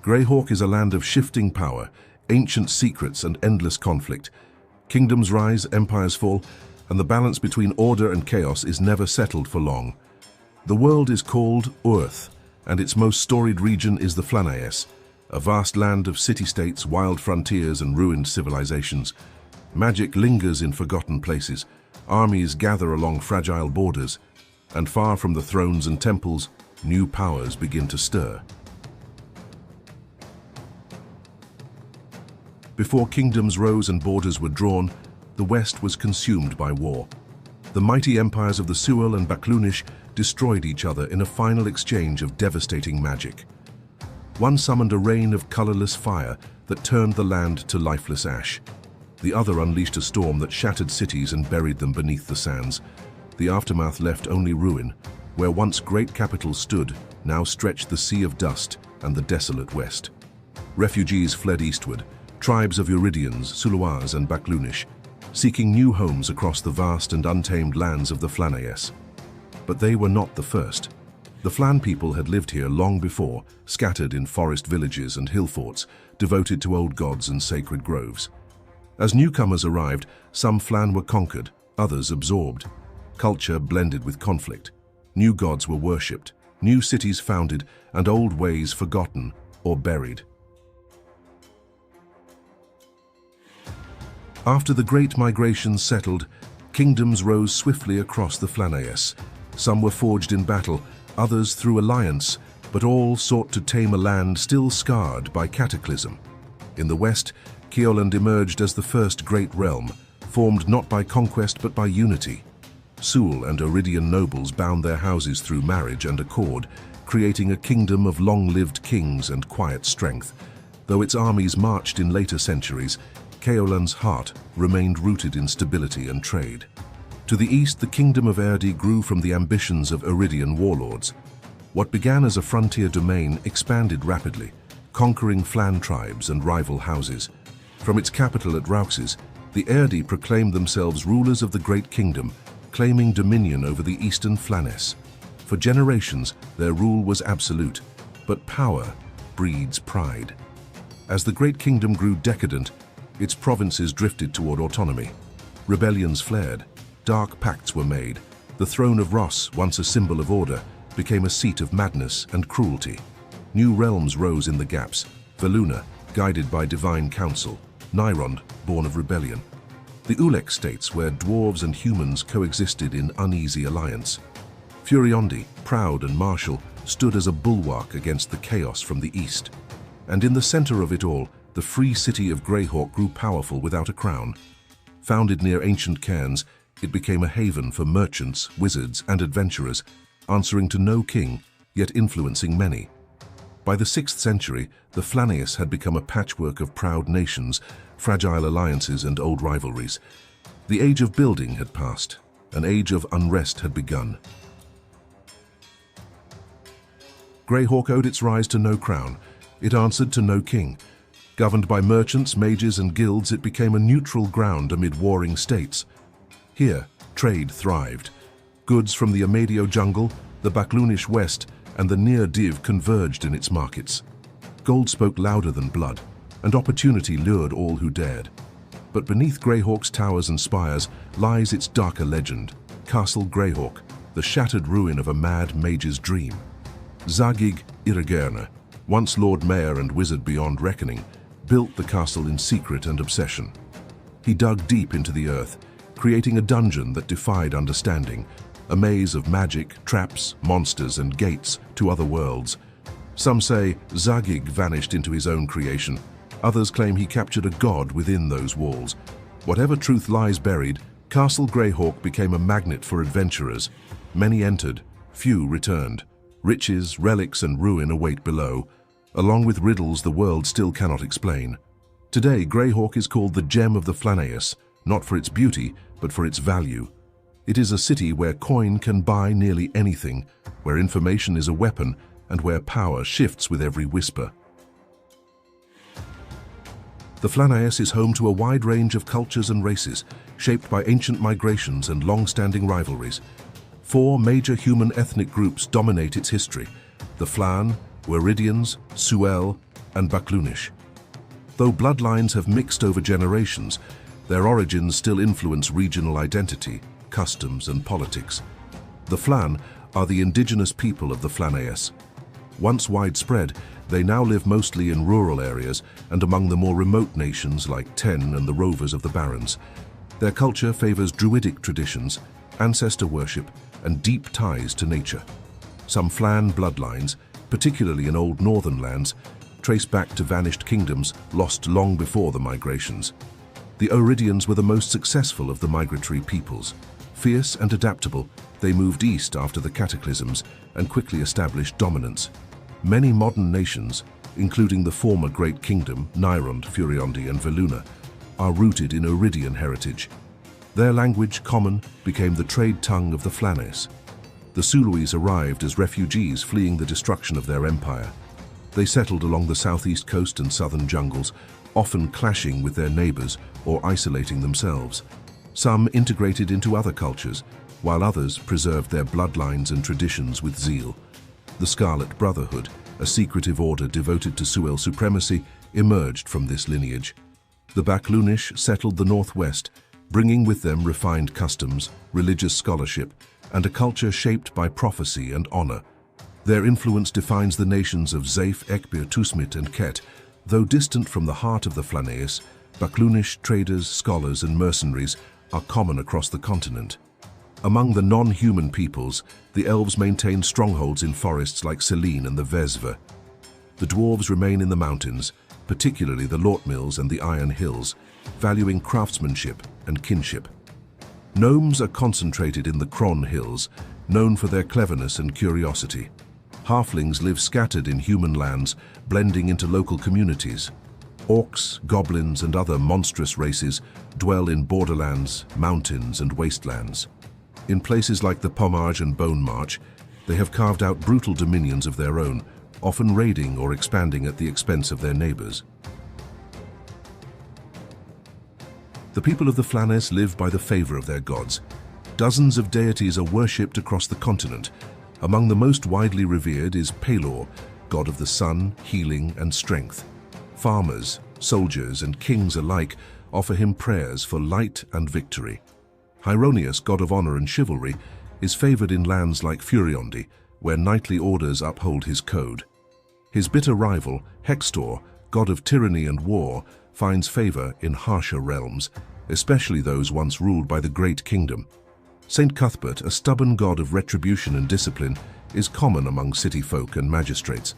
Greyhawk is a land of shifting power, ancient secrets and endless conflict. Kingdoms rise, empires fall, and the balance between order and chaos is never settled for long. The world is called Oerth, and its most storied region is the Flanaess, a vast land of city-states, wild frontiers and ruined civilizations. Magic lingers in forgotten places, armies gather along fragile borders, and far from the thrones and temples, new powers begin to stir. Before kingdoms rose and borders were drawn, the West was consumed by war. The mighty empires of the Suel and Baklunish destroyed each other in a final exchange of devastating magic. One summoned a rain of colorless fire that turned the land to lifeless ash. The other unleashed a storm that shattered cities and buried them beneath the sands. The aftermath left only ruin. Where once great capitals stood, now stretched the sea of dust and the desolate west. Refugees fled eastward, tribes of Oeridians, Suel and Baklunish, seeking new homes across the vast and untamed lands of the Flanaess. But they were not the first. The Flan people had lived here long before, scattered in forest villages and hill forts, devoted to old gods and sacred groves. As newcomers arrived, some Flan were conquered, others absorbed. Culture blended with conflict. New gods were worshipped, new cities founded, and old ways forgotten or buried. After the great migrations settled, kingdoms rose swiftly across the Flanaess. Some were forged in battle, others through alliance, but all sought to tame a land still scarred by Cataclysm. In the west, Caoland emerged as the first great realm, formed not by conquest but by unity. Suel and Oeridian nobles bound their houses through marriage and accord, creating a kingdom of long-lived kings and quiet strength. Though its armies marched in later centuries, Caoland's heart remained rooted in stability and trade. To the east, the Kingdom of Aerdy grew from the ambitions of Oeridian warlords. What began as a frontier domain expanded rapidly, conquering Flan tribes and rival houses. From its capital at Rauxis, the Aerdy proclaimed themselves rulers of the Great Kingdom, claiming dominion over the eastern Flanaess. For generations, their rule was absolute, but power breeds pride. As the Great Kingdom grew decadent, its provinces drifted toward autonomy. Rebellions flared, dark pacts were made. The throne of Ross, once a symbol of order, became a seat of madness and cruelty. New realms rose in the gaps, Veluna, guided by divine counsel, Nyrond, born of rebellion. The Ulek states, where dwarves and humans coexisted in uneasy alliance. Furiondi, proud and martial, stood as a bulwark against the chaos from the east. And in the center of it all, the free city of Greyhawk grew powerful without a crown. Founded near ancient cairns, it became a haven for merchants, wizards, and adventurers, answering to no king, yet influencing many. By the 6th century, the Flanaess had become a patchwork of proud nations, fragile alliances, and old rivalries. The age of building had passed. An age of unrest had begun. Greyhawk owed its rise to no crown. It answered to no king. Governed by merchants, mages, and guilds, it became a neutral ground amid warring states. Here, trade thrived. Goods from the Amadio jungle, the Baklunish west, and the Near Div converged in its markets. Gold spoke louder than blood, and opportunity lured all who dared. But beneath Greyhawk's towers and spires lies its darker legend, Castle Greyhawk, the shattered ruin of a mad mage's dream. Zagig Irregerne, once Lord Mayor and wizard beyond reckoning, built the castle in secret and obsession. He dug deep into the earth, creating a dungeon that defied understanding, a maze of magic, traps, monsters, and gates to other worlds. Some say Zagig vanished into his own creation. Others claim he captured a god within those walls. Whatever truth lies buried, Castle Greyhawk became a magnet for adventurers. Many entered, few returned. Riches, relics, and ruin await below, along with riddles the world still cannot explain. Today, Greyhawk is called the Gem of the Flanaess, not for its beauty, but for its value. It is a city where coin can buy nearly anything, where information is a weapon, and where power shifts with every whisper. The Flanaess is home to a wide range of cultures and races, shaped by ancient migrations and long-standing rivalries. 4 major human ethnic groups dominate its history: the Flan, Oeridians, Suel, and Baklunish. Though bloodlines have mixed over generations, their origins still influence regional identity, customs, and politics. The Flan are the indigenous people of the Flanaess. Once widespread, they now live mostly in rural areas and among the more remote nations like Tenh and the rovers of the Barrens. Their culture favors druidic traditions, ancestor worship, and deep ties to nature. Some Flan bloodlines, particularly in old northern lands, trace back to vanished kingdoms lost long before the migrations. The Oeridians were the most successful of the migratory peoples. Fierce and adaptable, they moved east after the cataclysms and quickly established dominance. Many modern nations, including the former Great Kingdom, Nyrond, Furiondi, and Veluna, are rooted in Oeridian heritage. Their language, common, became the trade tongue of the Flanaess. The Suelois arrived as refugees fleeing the destruction of their empire. They settled along the southeast coast and southern jungles, often clashing with their neighbors or isolating themselves. Some integrated into other cultures, while others preserved their bloodlines and traditions with zeal. The Scarlet Brotherhood, a secretive order devoted to Suel supremacy, emerged from this lineage. The Baklunish settled the northwest, bringing with them refined customs, religious scholarship, and a culture shaped by prophecy and honor. Their influence defines the nations of Zaif, Ekbir, Tusmit, and Ket. Though distant from the heart of the Flanaess, Baklunish traders, scholars, and mercenaries are common across the continent. Among the non-human peoples, the elves maintain strongholds in forests like Selene and the Vesva. The dwarves remain in the mountains, particularly the Lortmills and the Iron Hills, valuing craftsmanship and kinship. Gnomes are concentrated in the Kron Hills, known for their cleverness and curiosity. Halflings live scattered in human lands, blending into local communities. Orcs, goblins, and other monstrous races dwell in borderlands, mountains, and wastelands. In places like the Pommage and Bone March, they have carved out brutal dominions of their own, often raiding or expanding at the expense of their neighbors. The people of the Flanaess live by the favor of their gods. Dozens of deities are worshipped across the continent. Among the most widely revered is Pelor, god of the sun, healing, and strength. Farmers, soldiers, and kings alike offer him prayers for light and victory. Hieronius, god of honor and chivalry, is favored in lands like Furiondi, where knightly orders uphold his code. His bitter rival, Hextor, god of tyranny and war, finds favor in harsher realms, especially those once ruled by the Great Kingdom. Saint Cuthbert, a stubborn god of retribution and discipline, is common among city folk and magistrates.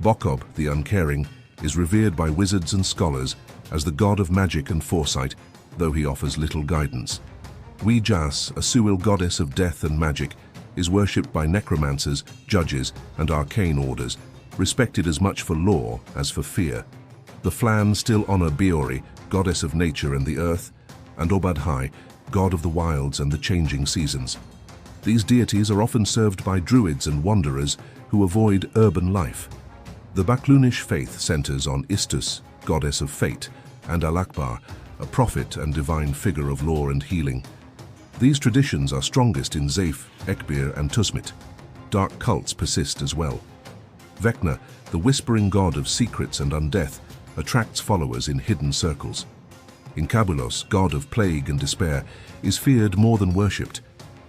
Bokob, the uncaring, is revered by wizards and scholars as the god of magic and foresight, though he offers little guidance. Jas, a Suel goddess of death and magic, is worshipped by necromancers, judges, and arcane orders, respected as much for lore as for fear. The Flan still honor Beori, goddess of nature and the earth, and Obadhai, god of the wilds and the changing seasons. These deities are often served by druids and wanderers who avoid urban life. The Baklunish faith centers on Istus, goddess of fate, and Alakbar, a prophet and divine figure of lore and healing. These traditions are strongest in Zaif, Ekbir, and Tusmit. Dark cults persist as well. Vecna, the whispering god of secrets and undeath, attracts followers in hidden circles. Inkabulos, god of plague and despair, is feared more than worshipped.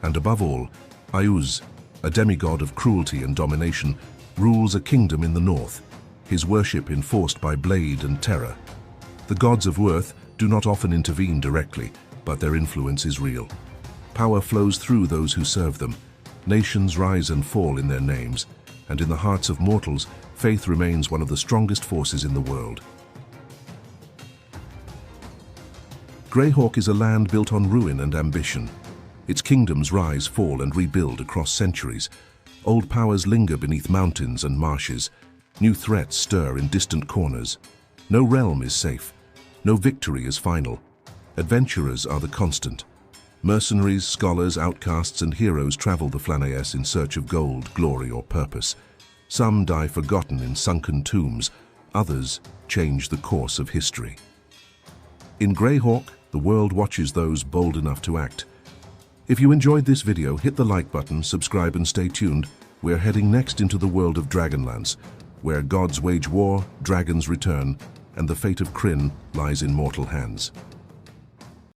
And above all, Iuz, a demigod of cruelty and domination, rules a kingdom in the north, his worship enforced by blade and terror. The gods of Oerth do not often intervene directly, but their influence is real. Power flows through those who serve them. Nations rise and fall in their names, and in the hearts of mortals, faith remains one of the strongest forces in the world. Greyhawk is a land built on ruin and ambition. Its kingdoms rise, fall, and rebuild across centuries. Old powers linger beneath mountains and marshes. New threats stir in distant corners. No realm is safe. No victory is final. Adventurers are the constant. Mercenaries, scholars, outcasts, and heroes travel the Flanaess in search of gold, glory, or purpose. Some die forgotten in sunken tombs. Others change the course of history. In Greyhawk, the world watches those bold enough to act. If you enjoyed this video, hit the like button, subscribe, and stay tuned. We're heading next into the world of Dragonlance, Where gods wage war, dragons return, and the fate of Krynn lies in mortal hands.